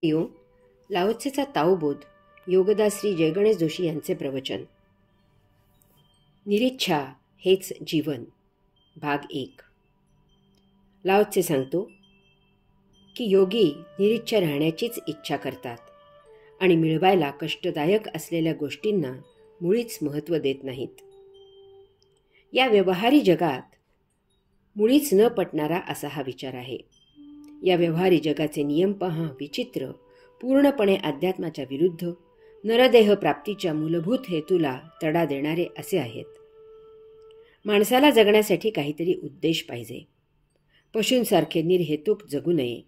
यो लाओत्सेचा ताओबोध योगदास श्री जयगणेश जोशी यांचे प्रवचन. निरीच्छा हेच जीवन, भाग 1. लाओत्से सांगतो की योगी निरीच्छ राहण्याचीच इच्छा करतात आणि मिळवायला कष्टदायक असलेल्या गोष्टींना मुळीच महत्त्व देत नाहीत. या व्यवहारी जगात मुळीच न पटणारा असा हा विचार आहे. या व्यवहारी जगाचे नियम पहा विचित्र, पूर्णपणे अध्यात्माच्या विरुद्ध, नरदेह प्राप्तीच्या मूलभूत हेतूला तडा देणारे असे आहेत. माणसाला जगण्यासाठी काहीतरी उद्देश पाहिजे. पशूंसारखे निर्हेतुक जगू नये.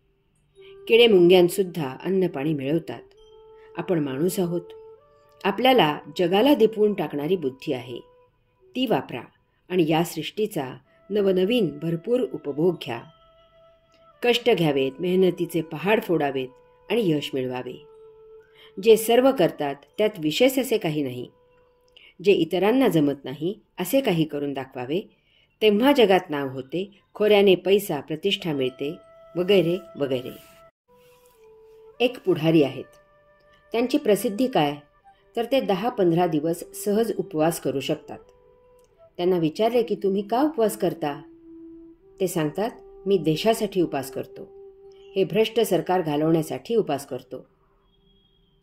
किडे मुंग्यांसुद्धा अन्न पाणी मिळवतात. आपण माणूस आहोत. आपल्याला जगाला दिपवून टाकणारी बुद्धी आहे. ती वापरा आणि या सृष्टीचा नवनवीन भरपूर उपभोग घ्या. कष्ट घ्यावेत, मेहनतीचे पहाड फोडावेत आणि यश मिळवावे. जे सर्व करतात त्यात विशेष असे काही नाही. जे इतरांना जमत नाही असे काही करून दाखवावे, तेव्हा जगात नाव होते, खोऱ्याने पैसा प्रतिष्ठा मिळते, वगैरे वगैरे. एक पुढारी आहेत. त्यांची प्रसिद्धी काय तर ते 10-15 दिवस सहज उपवास करू शकतात. त्यांना विचारले की तुम्ही का उपवास करता? ते सांगतात, मी देशासाठी उपास करतो. हे भ्रष्ट सरकार घालवण्यासाठी उपास करतो.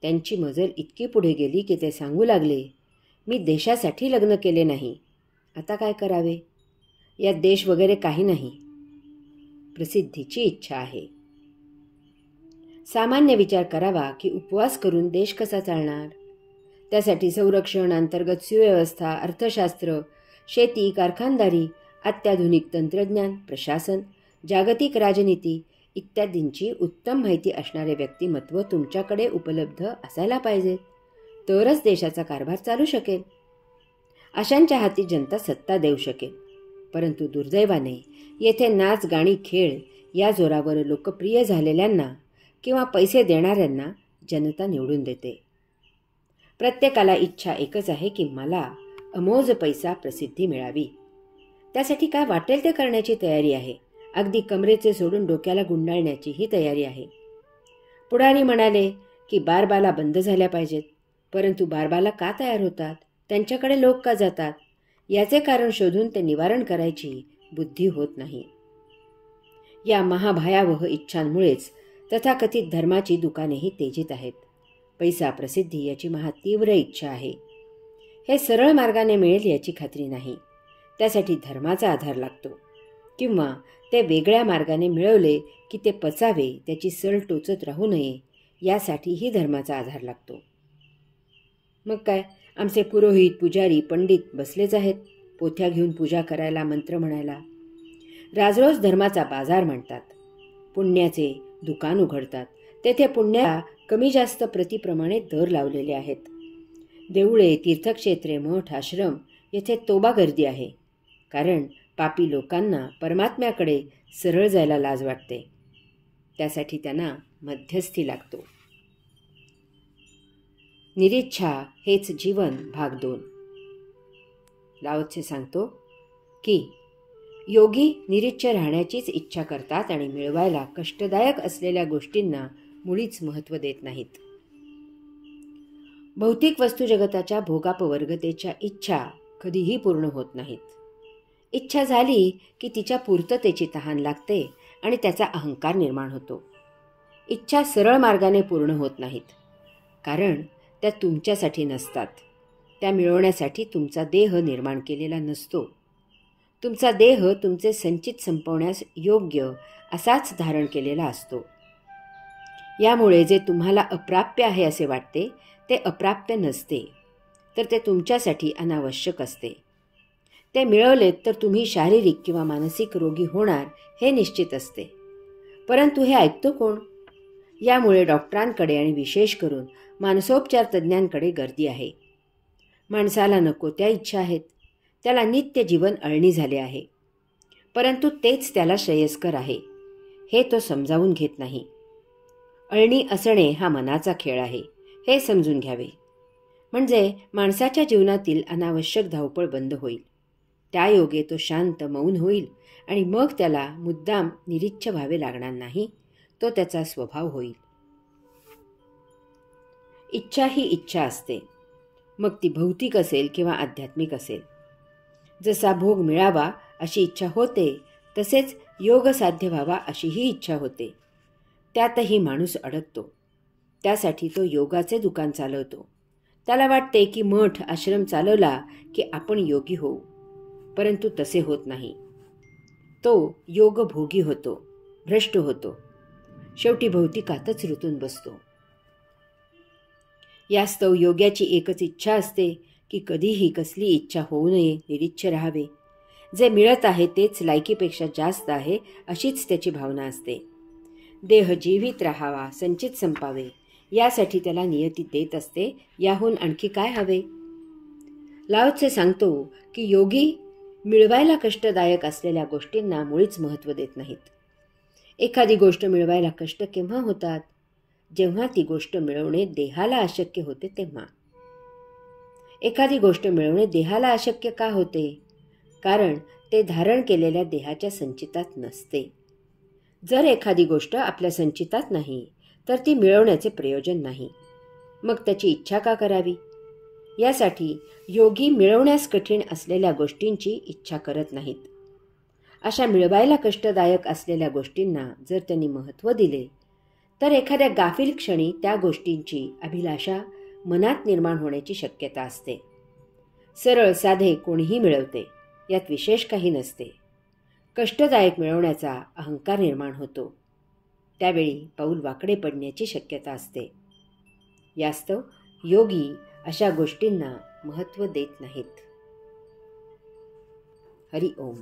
त्यांची मजल इतकी पुढे गेली की ते सांगू लागले, मी देशासाठी लग्न केले नाही. आता काय करावे? यात देश वगैरे काही नाही. प्रसिद्धीची इच्छा आहे. सामान्य विचार करावा की उपवास करून देश कसा चालणार? त्यासाठी संरक्षण, अंतर्गत सुव्यवस्था, अर्थशास्त्र, शेती, कारखानदारी, अत्याधुनिक तंत्रज्ञान, प्रशासन, जागतिक राजनीती इत्यादींची उत्तम माहिती असणारे व्यक्तिमत्व तुमच्याकडे उपलब्ध असायला पाहिजे. तरच देशाचा कारभार चालू शकेल. अशांच्या हाती जनता सत्ता देऊ शकेल. परंतु दुर्दैवाने येथे नाच, गाणी, खेळ या जोरावर लोकप्रिय झालेल्यांना किंवा पैसे देणाऱ्यांना जनता निवडून देते. प्रत्येकाला इच्छा एकच आहे की मला अमोज पैसा, प्रसिद्धी मिळावी. त्यासाठी काय वाटेल ते करण्याची तयारी आहे. अगदी कमरेचे सोडून डोक्याला गुंडाळण्याचीही तयारी आहे. पुढारी म्हणाले की बारबाला बंद झाल्या पाहिजेत. परंतु बारबाला का तयार होतात? त्यांच्याकडे लोक का जातात? याचे कारण शोधून ते निवारण करायची बुद्धी होत नाही. या महाभयावह इच्छांमुळेच तथाकथित धर्माची दुकानेही तेजीत आहेत. पैसा, प्रसिद्धी याची महातीव्र इच्छा आहे. हे सरळ मार्गाने मिळेल याची खात्री नाही. त्यासाठी धर्माचा आधार लागतो. किंवा ते वेगळ्या मार्गाने मिळवले की ते पचावे, त्याची सल टोचत राहू नये यासाठीही धर्माचा आधार लागतो. मग काय, आमचे पुरोहित, पुजारी, पंडित बसलेच आहेत पोथ्या घेऊन पूजा करायला, मंत्र म्हणायला. राजरोज धर्माचा बाजार मांडतात. पुण्याचे दुकान उघडतात. तेथे पुण्याला कमी जास्त प्रतिप्रमाणे दर लावलेले आहेत. देऊळे, तीर्थक्षेत्रे, मठ, आश्रम येथे तोबा गर्दी आहे. कारण पापी लोकांना परमात्म्याकडे सरळ जायला लाज वाटते. त्यासाठी त्यांना मध्यस्थी लागतो. निरीच्छा हेच जीवन, भाग 2. लाओत्से सांगतो की योगी निरीच्छ राहण्याचीच इच्छा करतात आणि मिळवायला कष्टदायक असलेल्या गोष्टींना मुळीच महत्त्व देत नाहीत. भौतिक वस्तू जगताच्या भोगापवर्गतेच्या इच्छा कधीही पूर्ण होत नाहीत. इच्छा झाली की तिच्या पूर्ततेची तहान लागते आणि त्याचा अहंकार निर्माण होतो. इच्छा सरळ मार्गाने पूर्ण होत नाहीत. कारण त्या तुमच्यासाठी नसतात. त्या मिळवण्यासाठी तुमचा देह निर्माण केलेला नसतो. तुमचा देह तुमचे संचित संपवण्यास योग्य असाच धारण केलेला असतो. यामुळे जे तुम्हाला अप्राप्य आहे असे वाटते ते अप्राप्य नसते, तर ते तुमच्यासाठी अनावश्यक असते. ते मिळवलेत तर तुम्ही शारीरिक किंवा मानसिक रोगी होणार हे निश्चित असते. परंतु हे ऐकतो कोण? यामुळे डॉक्टरांकडे आणि विशेष करून मानसोपचार तज्ज्ञांकडे गर्दी आहे. माणसाला नको त्या इच्छा आहेत. त्याला नित्य जीवन अळणी झाले आहे. परंतु तेच त्याला श्रेयस्कर आहे हे तो समजावून घेत नाही. अळणी असणे हा मनाचा खेळ आहे हे समजून घ्यावे. म्हणजे माणसाच्या जीवनातील अनावश्यक धावपळ बंद होईल. त्यायोगे तो शांत, मौन होईल आणि मग त्याला मुद्दाम निरीच्छ व्हावे लागणार नाही. तो त्याचा स्वभाव होईल. इच्छा ही इच्छा असते, मग ती भौतिक असेल किंवा आध्यात्मिक असेल. जसा भोग मिळावा अशी इच्छा होते, तसेच योग साध्य व्हावा अशीही इच्छा होते. त्यातही माणूस अडकतो. त्यासाठी तो योगाचे दुकान चालवतो. त्याला वाटते की मठ आश्रम चालवला की आपण योगी होऊ, परंतु तसे होत नाही. तो योगभोगी होतो, भ्रष्ट होतो, शेवटी भौतिकातच रुतून बसतो. यास्तव योग्याची एकच इच्छा असते की कधीही कसली इच्छा होऊ नये, निरीच्छ राहावे. जे मिळत आहे तेच लायकीपेक्षा जास्त आहे अशीच त्याची भावना असते. देह जीवित राहावा, संचित संपावे, यासाठी त्याला नियती देत असते. याहून आणखी काय हवे? लाओत्से सांगतो की योगी मिळवायला कष्टदायक असलेल्या गोष्टींना मुळीच महत्त्व देत नाहीत. एखादी गोष्ट मिळवायला कष्ट केव्हा होतात? जेव्हा ती गोष्ट मिळवणे देहाला अशक्य होते तेव्हा. एखादी गोष्ट मिळवणे देहाला अशक्य का होते? कारण ते धारण केलेल्या देहाच्या संचितात नसते. जर एखादी गोष्ट आपल्या संचितात नाही तर ती मिळवण्याचे प्रयोजन नाही. मग त्याची इच्छा का करावी? यासाठी योगी मिळवण्यास कठीण असलेल्या गोष्टींची इच्छा करत नाहीत. अशा मिळवायला कष्टदायक असलेल्या गोष्टींना जर त्यांनी महत्त्व दिले तर एखाद्या गाफील क्षणी त्या गोष्टींची अभिलाषा मनात निर्माण होण्याची शक्यता असते. सरळ साधे कोणीही मिळवते, यात विशेष काही नसते. कष्टदायक मिळवण्याचा अहंकार निर्माण होतो. त्यावेळी पाऊल वाकडे पडण्याची शक्यता असते. यास्तव योगी अशा गोष्टींना महत्त्व देत नाहीत. हरि ओम.